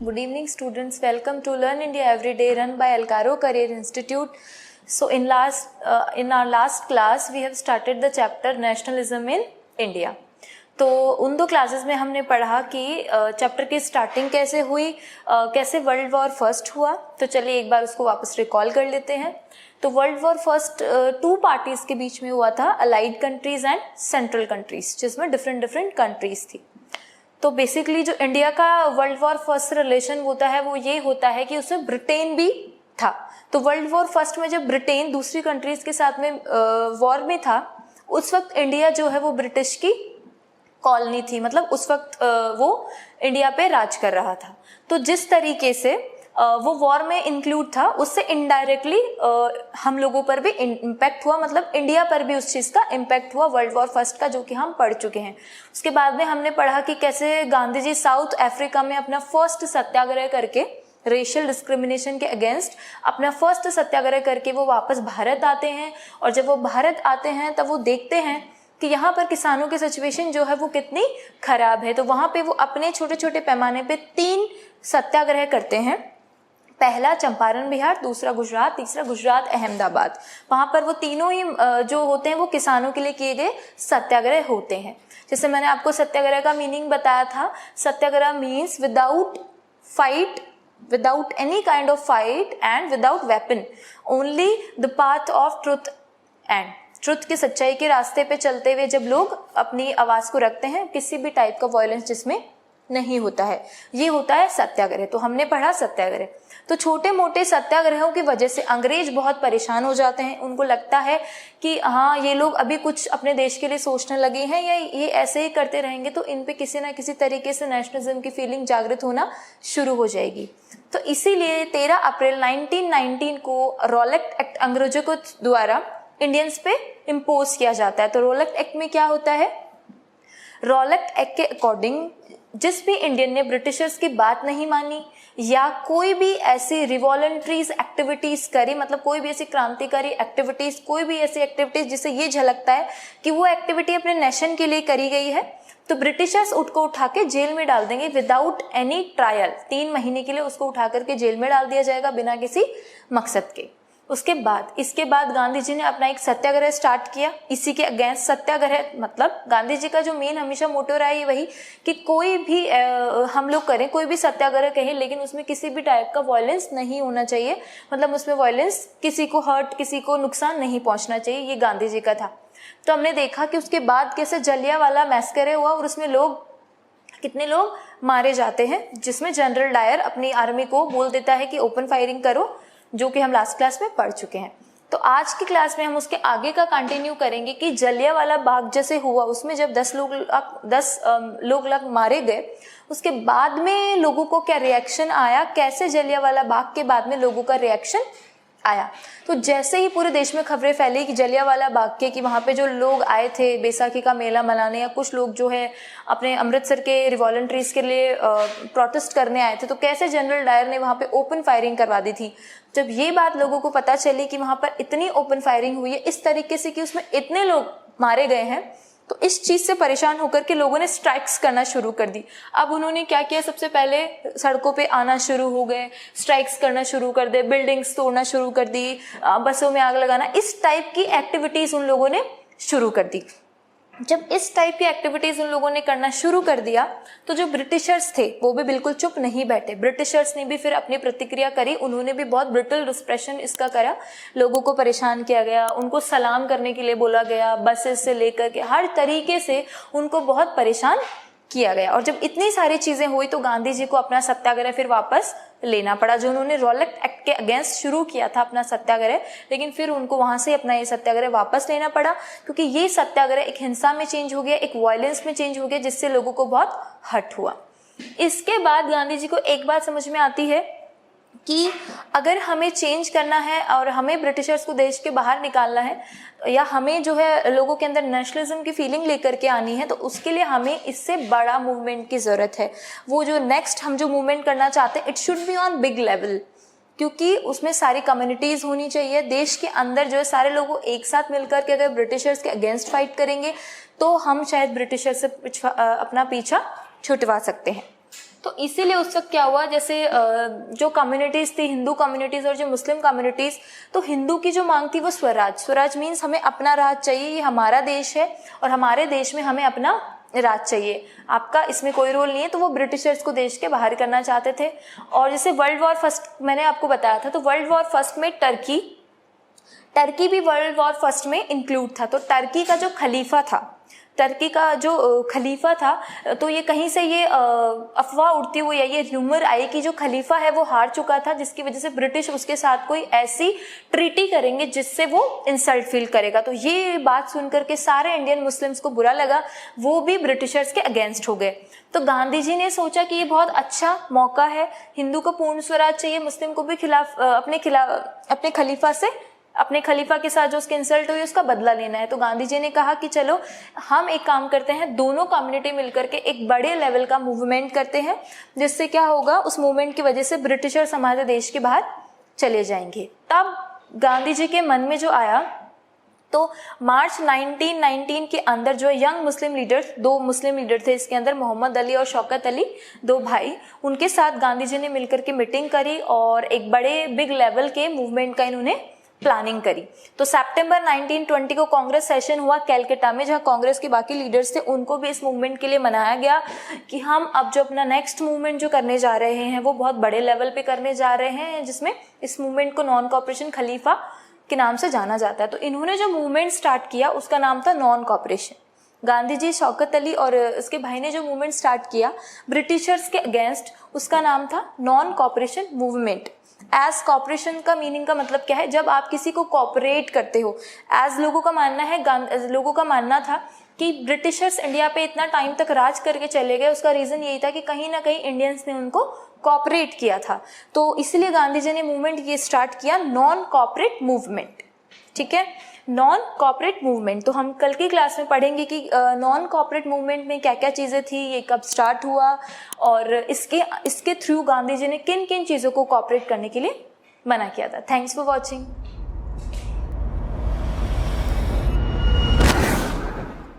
Good evening, students. Welcome to Learn India Every Day, run by Alcaro Career Institute. So, in our last class, we have started the chapter Nationalism in India. तो उन दो classes में हमने पढ़ा कि chapter की starting कैसे हुई, कैसे वर्ल्ड वॉर फर्स्ट हुआ. तो चलिए एक बार उसको वापस रिकॉल कर लेते हैं. तो world war first two parties के बीच में हुआ था, allied countries and central countries, जिसमें डिफरेंट कंट्रीज थी. तो बेसिकली जो इंडिया का वर्ल्ड वॉर फर्स्ट रिलेशन होता है वो ये होता है कि उसमें ब्रिटेन भी था. तो वर्ल्ड वॉर फर्स्ट में जब ब्रिटेन दूसरी कंट्रीज के साथ में वॉर में था, उस वक्त इंडिया जो है वो ब्रिटिश की कॉलोनी थी, मतलब उस वक्त वो इंडिया पे राज कर रहा था. तो जिस तरीके से वो वॉर में इंक्लूड था, उससे इनडायरेक्टली हम लोगों पर भी इम्पैक्ट हुआ, मतलब इंडिया पर भी उस चीज़ का इम्पैक्ट हुआ वर्ल्ड वॉर फर्स्ट का, जो कि हम पढ़ चुके हैं. उसके बाद में हमने पढ़ा कि कैसे गांधी जी साउथ अफ्रीका में अपना फर्स्ट सत्याग्रह करके, रेशियल डिस्क्रिमिनेशन के अगेंस्ट अपना फर्स्ट सत्याग्रह करके वो वापस भारत आते हैं. और जब वो भारत आते हैं तब वो देखते हैं कि यहाँ पर किसानों की सिचुएशन जो है वो कितनी खराब है. तो वहाँ पे वो अपने छोटे छोटे पैमाने पे 3 सत्याग्रह करते हैं. पहला चंपारण बिहार, दूसरा गुजरात, तीसरा गुजरात अहमदाबाद. वहाँ पर वो तीनों ही जो होते हैं वो किसानों के लिए किए गए सत्याग्रह होते हैं. जैसे मैंने आपको सत्याग्रह का मीनिंग बताया था, satyagraha means without fight, without any kind of fight and without weapon, only the path of truth and truth की सच्चाई के रास्ते पे चलते हुए जब लोग अपनी आवाज को रखते हैं, किसी भी टाइप का वायलेंस जिसमें नहीं होता है, ये होता है सत्याग्रह. तो हमने पढ़ा सत्याग्रह. तो छोटे मोटे सत्याग्रहों की वजह से अंग्रेज बहुत परेशान हो जाते हैं. उनको लगता है कि हाँ, ये लोग अभी कुछ अपने देश के लिए सोचने लगे हैं, या ये ऐसे ही करते रहेंगे तो इन पे किसी ना किसी तरीके से नेशनलिज्म की फीलिंग जागृत होना शुरू हो जाएगी. तो इसीलिए 13 अप्रैल 1919 को रॉलेट एक्ट अंग्रेजों को द्वारा इंडियंस पे इम्पोज किया जाता है. तो रॉलेट एक्ट में क्या होता है? रॉलेट एक्ट के अकॉर्डिंग जिस भी इंडियन ने ब्रिटिशर्स की बात नहीं मानी या कोई भी ऐसी रिवॉलंट्रीज एक्टिविटीज करी, मतलब कोई भी ऐसी क्रांतिकारी एक्टिविटीज, कोई भी ऐसी एक्टिविटीज जिससे ये झलकता है कि वो एक्टिविटी अपने नेशन के लिए करी गई है, तो ब्रिटिशर्स उसको उठा के जेल में डाल देंगे विदाउट एनी ट्रायल. 3 महीने के लिए उसको उठा करके जेल में डाल दिया जाएगा बिना किसी मकसद के. इसके बाद गांधी जी ने अपना एक सत्याग्रह स्टार्ट किया. इसी के अगेंस्ट सत्याग्रह, मतलब गांधी जी का जो मेन हमेशा मोटो रहा है वही कि कोई भी हम लोग करें, कोई भी सत्याग्रह कहें, लेकिन उसमें किसी भी टाइप का वायलेंस नहीं होना चाहिए, मतलब उसमें वायलेंस, किसी को हर्ट, किसी को नुकसान नहीं पहुंचना चाहिए. ये गांधी जी का था. तो हमने देखा कि उसके बाद कैसे जलियांवाला मैसेकर हुआ और उसमें कितने लोग मारे जाते हैं, जिसमें जनरल डायर अपनी आर्मी को बोल देता है कि ओपन फायरिंग करो, जो कि हम लास्ट क्लास में पढ़ चुके हैं. तो आज की क्लास में हम उसके आगे का कंटिन्यू करेंगे कि जलियांवाला बाग जैसे हुआ, उसमें जब 10 लोग मारे गए, उसके बाद में लोगों को क्या रिएक्शन आया, कैसे जलियांवाला बाग के बाद में लोगों का रिएक्शन आया. तो जैसे ही पूरे देश में खबरें फैली कि जलियांवाला बाग के, कि वहाँ पे जो लोग आए थे बैसाखी का मेला मनाने, या कुछ लोग जो है अपने अमृतसर के रिवॉलंट्रीज के लिए प्रोटेस्ट करने आए थे, तो कैसे जनरल डायर ने वहाँ पे ओपन फायरिंग करवा दी थी. जब ये बात लोगों को पता चली कि वहाँ पर इतनी ओपन फायरिंग हुई है इस तरीके से कि उसमें इतने लोग मारे गए हैं, तो इस चीज से परेशान होकर के लोगों ने स्ट्राइक्स करना शुरू कर दी. अब उन्होंने क्या किया, सबसे पहले सड़कों पे आना शुरू हो गए, स्ट्राइक्स करना शुरू कर दे, बिल्डिंग्स तोड़ना शुरू कर दी, बसों में आग लगाना, इस टाइप की एक्टिविटीज उन लोगों ने शुरू कर दी. जब इस टाइप की एक्टिविटीज उन लोगों ने करना शुरू कर दिया, तो जो ब्रिटिशर्स थे वो भी बिल्कुल चुप नहीं बैठे. ब्रिटिशर्स ने भी फिर अपनी प्रतिक्रिया करी. उन्होंने भी बहुत ब्रिटल रिप्रेशन इसका करा. लोगों को परेशान किया गया, उनको सलाम करने के लिए बोला गया, बसेस से लेकर के हर तरीके से उनको बहुत परेशान किया गया. और जब इतनी सारी चीजें हुई तो गांधी जी को अपना सत्याग्रह फिर वापस लेना पड़ा. जो उन्होंने रॉलेट एक्ट के अगेंस्ट शुरू किया था अपना सत्याग्रह, लेकिन फिर उनको वहां से अपना ये सत्याग्रह वापस लेना पड़ा, क्योंकि ये सत्याग्रह एक हिंसा में चेंज हो गया, एक वायलेंस में चेंज हो गया, जिससे लोगों को बहुत हर्ट हुआ. इसके बाद गांधी जी को एक बात समझ में आती है कि अगर हमें चेंज करना है और हमें ब्रिटिशर्स को देश के बाहर निकालना है, या हमें जो है लोगों के अंदर नेशनलिज्म की फीलिंग लेकर के आनी है, तो उसके लिए हमें इससे बड़ा मूवमेंट की जरूरत है. वो जो नेक्स्ट हम जो मूवमेंट करना चाहते हैं, it should be on big level, क्योंकि उसमें सारी कम्युनिटीज होनी चाहिए. देश के अंदर जो है सारे लोग एक साथ मिलकर के अगर ब्रिटिशर्स के अगेंस्ट फाइट करेंगे तो हम शायद ब्रिटिशर्स से अपना पीछा छुटवा सकते हैं. तो इसीलिए उस वक्त क्या हुआ, जैसे जो कम्युनिटीज़ थी, हिंदू कम्युनिटीज़ और जो मुस्लिम कम्युनिटीज़, तो हिंदू की जो मांग थी वो स्वराज, स्वराज मीन्स हमें अपना राज चाहिए, ये हमारा देश है और हमारे देश में हमें अपना राज चाहिए, आपका इसमें कोई रोल नहीं है। तो वो ब्रिटिशर्स को देश के बाहर करना चाहते थे। और जैसे वर्ल्ड वॉर फर्स्ट मैंने आपको बताया था, तो वर्ल्ड वॉर फर्स्ट में टर्की भी वर्ल्ड वॉर फर्स्ट में इंक्लूड था। तो टर्की का जो खलीफा था, तो ये कहीं से ये अफवाह उड़ती हुई है, ये र्यूमर आई कि जो खलीफा है वो हार चुका था, जिसकी वजह से ब्रिटिश उसके साथ कोई ऐसी ट्रीटी करेंगे जिससे वो इंसल्ट फील करेगा। तो ये बात सुनकर के सारे इंडियन मुस्लिम्स को बुरा लगा, वो भी ब्रिटिशर्स के अगेंस्ट हो गए। तो गांधी जी ने सोचा कि ये बहुत अच्छा मौका है, हिंदू को पूर्ण स्वराज चाहिए, मुस्लिम को भी अपने खलीफा के साथ जो उसकी इंसल्ट हुई उसका बदला लेना है। तो गांधी जी ने कहा कि चलो हम एक काम करते हैं, दोनों कम्युनिटी मिलकर के एक बड़े लेवल का मूवमेंट करते हैं, जिससे क्या होगा, उस मूवमेंट की वजह से ब्रिटिशर्स हमारे देश के बाहर चले जाएंगे। तब गांधी जी के मन में जो आया, तो मार्च 1919 के अंदर जो यंग मुस्लिम लीडर्स, 2 मुस्लिम लीडर थे इसके अंदर, मोहम्मद अली और शौकत अली, 2 भाई, उनके साथ गांधी जी ने मिलकर के मीटिंग करी और एक बड़े बिग लेवल के मूवमेंट का इन्होंने प्लानिंग करी। तो सितंबर 1920 को कांग्रेस सेशन हुआ कैलकाटा में, जहां कांग्रेस के बाकी लीडर्स थे, उनको भी इस मूवमेंट के लिए मनाया गया कि हम अब जो अपना नेक्स्ट मूवमेंट जो करने जा रहे हैं वो बहुत बड़े लेवल पे करने जा रहे हैं, जिसमें इस मूवमेंट को नॉन कॉपरेशन खलीफा के नाम से जाना जाता है। तो इन्होंने जो मूवमेंट स्टार्ट किया उसका नाम था नॉन कॉपरेशन। गांधी जी, शौकत अली और उसके भाई ने जो मूवमेंट स्टार्ट किया ब्रिटिशर्स के अगेंस्ट, उसका नाम था non cooperation movement. As cooperation का मीनिंग का मतलब क्या है, जब आप किसी को कॉपरेट करते हो। एज लोगों का मानना था कि ब्रिटिशर्स इंडिया पे इतना टाइम तक राज करके चले गए, उसका रीज़न यही था कि कहीं ना कहीं इंडियंस ने उनको कॉपरेट किया था। तो इसलिए गांधी जी ने मूवमेंट ये स्टार्ट किया, नॉन कॉपरेट मूवमेंट। ठीक है, नॉन कॉपरेट मूवमेंट। तो हम कल की क्लास में पढ़ेंगे कि नॉन कॉपरेट मूवमेंट में क्या क्या चीज़ें थी, ये कब स्टार्ट हुआ और इसके थ्रू गांधी जी ने किन किन चीज़ों को कॉपरेट करने के लिए मना किया था। Thanks for watching.